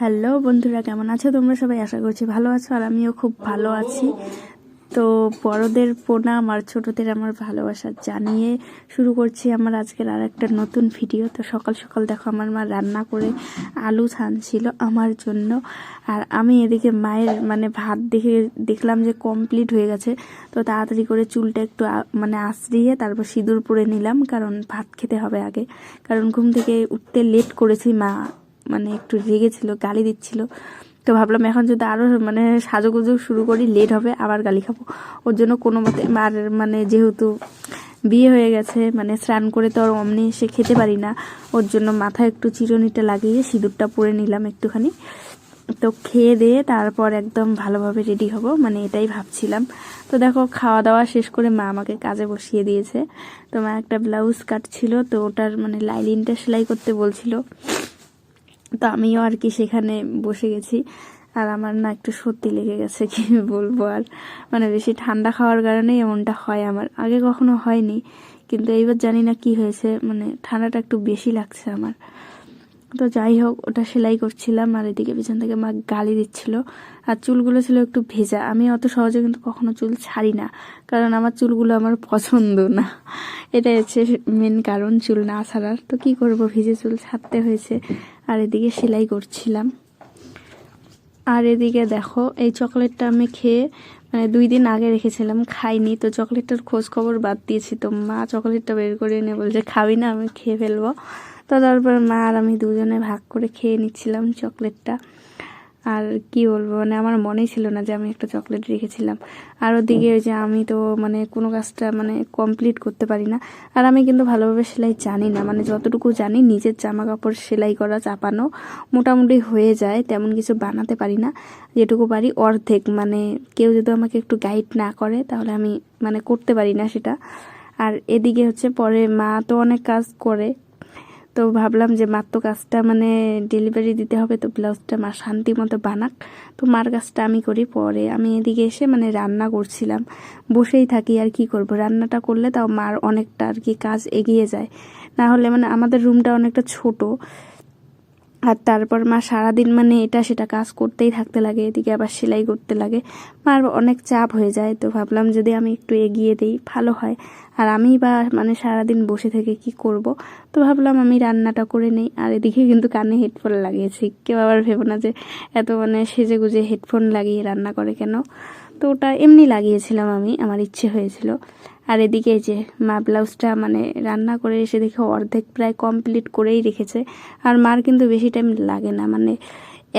Hello বন্ধুরা, কেমন আছো তোমরা সবাই? আশা করছি ভালো আছো, আর আমিও খুব ভালো আছি। তো বড়দের প্রণাম আর ছোটদের আমার ভালোবাসা জানিয়ে শুরু করছি আমার আজকের আর একটা নতুন ভিডিও। তো সকাল সকাল দেখো আমার মা রান্না করে আলু ছানছিল আমার জন্য, আর আমি এদিকে মায়ের ভাত দেখলাম যে কমপ্লিট হয়ে গেছে। তো তাড়াতাড়ি করে চুলটা একটু আঁচড়িয়ে তারপর সিঁদুর পরে নিলাম, কারণ ভাত খেতে হবে আগে। কারণ ঘুম থেকে উঠতে লেট করেছি, মা একটু রেগেছিল, গালি দিচ্ছিল। তো ভাবলাম এখন যদি আরও সাজুগুজু শুরু করি লেট হবে, আবার গালি খাবো। ওর জন্য কোনো মতে আর যেহেতু বিয়ে হয়ে গেছে, স্নান করে তো আর অমনি এসে খেতে পারি না, ওর জন্য মাথায় একটু চিরুনিটা লাগিয়ে সিঁদুরটা পরে নিলাম একটুখানি। তো খেয়ে দিয়ে তারপর একদম ভালোভাবে রেডি হব, এটাই ভাবছিলাম। তো দেখো খাওয়া দাওয়া শেষ করে মা আমাকে কাজে বসিয়ে দিয়েছে। তো মা একটা ব্লাউজ কাটছিল, তো ওটার লাইলিনটা সেলাই করতে বলছিল। তো আমিও আর কি সেখানে বসে গেছি। আর আমার না একটু সত্যি লেগে গেছে, কি বলবো আর, বেশি ঠান্ডা খাওয়ার কারণে এমনটা হয়। আমার আগে কখনো হয়নি, কিন্তু এইবার জানি না কি হয়েছে, ঠান্ডাটা একটু বেশি লাগছে আমার। তো যাই হোক, ওটা সেলাই করছিলাম, আর এদিকে পিছন থেকে মা গালি দিচ্ছিল। আর চুলগুলো ছিল একটু ভেজা। আমি অত সহজে কিন্তু কখনো চুল ছাড়ি না, কারণ আমার চুলগুলো আমার পছন্দ না। এটাই হচ্ছে মেন কারণ চুল না ছাড়ার। তো কি করব, ভিজে চুল ছাড়তে হয়েছে। আর এদিকে সেলাই করছিলাম। আর এদিকে দেখো এই চকলেটটা আমি খেয়ে 2 দিন আগে রেখেছিলাম, খাইনি। তো চকলেটটার খোঁজ খবর বাদ দিয়েছি। তো মা চকলেটটা বের করে এনে বলছে খাবি না, আমি খেয়ে ফেলবো। তো তারপর মা আর আমি দুজনে ভাগ করে খেয়ে নিচ্ছিলাম চকলেটটা। আর কি বলবো, আমার মনেই ছিল না যে আমি একটা চকলেট রেখেছিলাম। আর ওদিকে ওই যে আমি তো কোনো কাজটা কমপ্লিট করতে পারি না। আর আমি কিন্তু ভালোভাবে সেলাই জানি না, যতটুকু জানি নিজের জামা কাপড় সেলাই করা চাপানো মোটামুটি হয়ে যায়, তেমন কিছু বানাতে পারি না। যেটুকু পারি অর্ধেক, কেউ যদি আমাকে একটু গাইড না করে তাহলে আমি করতে পারি না সেটা। আর এদিকে হচ্ছে পরে মা তো অনেক কাজ করে, তো ভাবলাম যে মার তো কাজটা ডেলিভারি দিতে হবে, তো ব্লাউজটা মা শান্তি মতো বানাক। তো মার কাজটা আমি করি। পরে আমি এদিকে এসে রান্না করছিলাম, বসেই থাকি আর কি করব। রান্নাটা করলে তাও মার অনেকটা আর কি কাজ এগিয়ে যায়। না হলে আমাদের রুমটা অনেকটা ছোট, আর তারপর মা সারাদিন এটা সেটা কাজ করতেই থাকতে লাগে, এদিকে আবার সেলাই করতে লাগে, মার অনেক চাপ হয়ে যায়। তো ভাবলাম যদি আমি একটু এগিয়ে দিই ভালো হয়। আর আমি বা সারাদিন বসে থেকে কি করব। তো ভাবলাম আমি রান্নাটা করে নেই। আর এদিকে কিন্তু কানে হেডফোন লাগিয়েছি, কেউ আবার ভেবো না যে এত সেজে গুজে হেডফোন লাগিয়ে রান্না করে কেন। তো ওটা এমনি লাগিয়েছিলাম, আমার ইচ্ছে হয়েছিল। আর এদিকে যে মা ব্লাউজটা রান্না করে এসে দেখে অর্ধেক প্রায় কমপ্লিট করেই রেখেছে। আর মার কিন্তু বেশি টাইম লাগে না,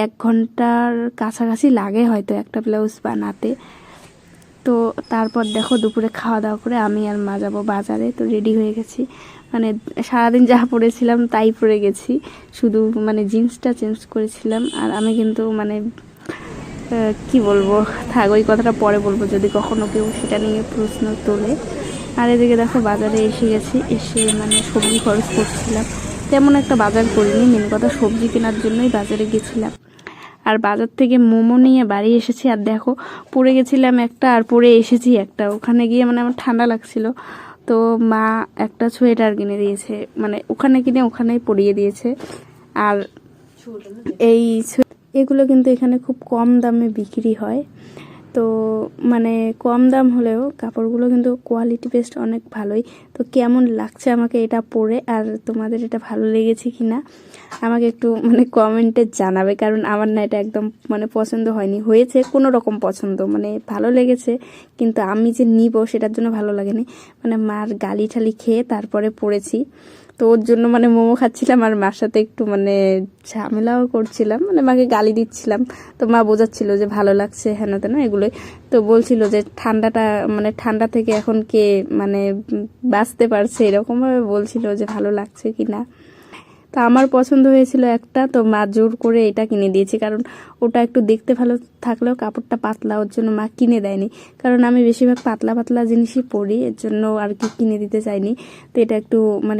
1 ঘন্টার কাছাকাছি লাগে হয়তো একটা ব্লাউজ বানাতে। তো তারপর দেখো দুপুরে খাওয়া দাওয়া করে আমি আর মা যাবো বাজারে। তো রেডি হয়ে গেছি, সারাদিন যা পরেছিলাম তাই পরে গেছি, শুধু জিন্সটা চেঞ্জ করেছিলাম। আর আমি কিন্তু কি বলবো, থাক ওই কথাটা পরে বলবো যদি কখনো কেউ সেটা নিয়ে প্রশ্ন তোলে। আর এদিকে দেখো বাজারে এসে গেছি, এসে সবজি খরচ করছিলাম। তেমন একটা বাজার করিনি, মেন কথা সবজি কেনার জন্যই বাজারে গেছিলাম। আর বাজার থেকে মোমো নিয়ে বাড়ি এসেছি। আর দেখো পরে গেছিলাম একটা, আর পরে এসেছি একটা। ওখানে গিয়ে আমার ঠান্ডা লাগছিল, তো মা একটা সোয়েটার কিনে দিয়েছে, ওখানে কিনে ওখানেই পরিয়ে দিয়েছে। আর এই এগুলো কিন্তু এখানে খুব কম দামে বিক্রি হয়। তো কম দাম হলেও কাপড়গুলো কিন্তু কোয়ালিটি বেস্ট অনেক ভালোই। তো কেমন লাগছে আমাকে এটা পরে, আর তোমাদের এটা ভালো লেগেছে কি না আমাকে একটু কমেন্টে জানাবে। কারণ আমার না এটা একদম পছন্দ হয়নি, হয়েছে কোনো রকম পছন্দ, ভালো লেগেছে, কিন্তু আমি যে নিব সেটার জন্য ভালো লাগেনি। মার গালি ঠালি খেয়ে তারপরে পরেছি। তো ওর জন্য মোমো খাচ্ছিলাম, আর মার সাথে একটু ঝামেলাও করছিলাম, মাকে গালি দিচ্ছিলাম। তো মা বোঝাচ্ছিল যে ভালো লাগছে হেন তেন এগুলোই। তো বলছিল যে ঠান্ডাটা ঠান্ডা থেকে এখন কে বাঁচতে পারছে, এরকমভাবে বলছিল যে ভালো লাগছে কি না। তো আমার পছন্দ হয়েছিল একটা, তো মা জোর করে এটা কিনে দিয়েছি। কারণ ওটা একটু দেখতে ভালো থাকলেও কাপড়টা পাতলা, ওর জন্য মা কিনে দেয়নি। কারণ আমি বেশিরভাগ পাতলা পাতলা জিনিসই পরি, এর জন্য আর কি কিনে দিতে চাইনি। তো এটা একটু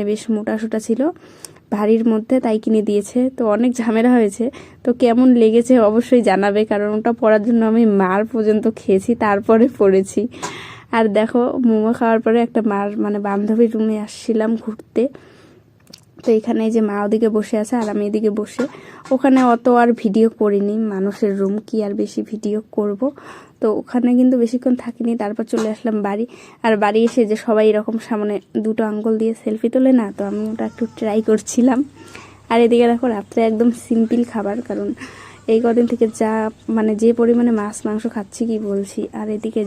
বেশ মোটা সোটা ছিল, ভারীর মধ্যে, তাই কিনে দিয়েছে। তো অনেক ঝামেলা হয়েছে। তো কেমন লেগেছে অবশ্যই জানাবে, কারণ ওটা পরার জন্য আমি মার পর্যন্ত খেয়েছি, তারপরে পরেছি। আর দেখো মোমো খাওয়ার পরে একটা মার বান্ধবীর রুমে আসছিলাম ঘুরতে। তো এখানে যে মা ওদিকে বসে আছে আর আমি এদিকে বসে, ওখানে অত আর ভিডিও করিনি, মানুষের রুম কি আর বেশি ভিডিও করব। তো ওখানে কিন্তু বেশিক্ষণ থাকিনি, তারপর চলে আসলাম বাড়ি। আর বাড়ি এসে যে সবাই এরকম সামনে দুটো আঙ্গুল দিয়ে সেলফি তোলে না, তো আমি ওটা একটু ট্রাই করছিলাম। আর এদিকে দেখো রাত্রে একদম সিম্পল খাবার, কারণ এই কদিন থেকে যা মানে যে পরিমাণে মাছ মাংস খাচ্ছি কি বলছি। আর এদিকে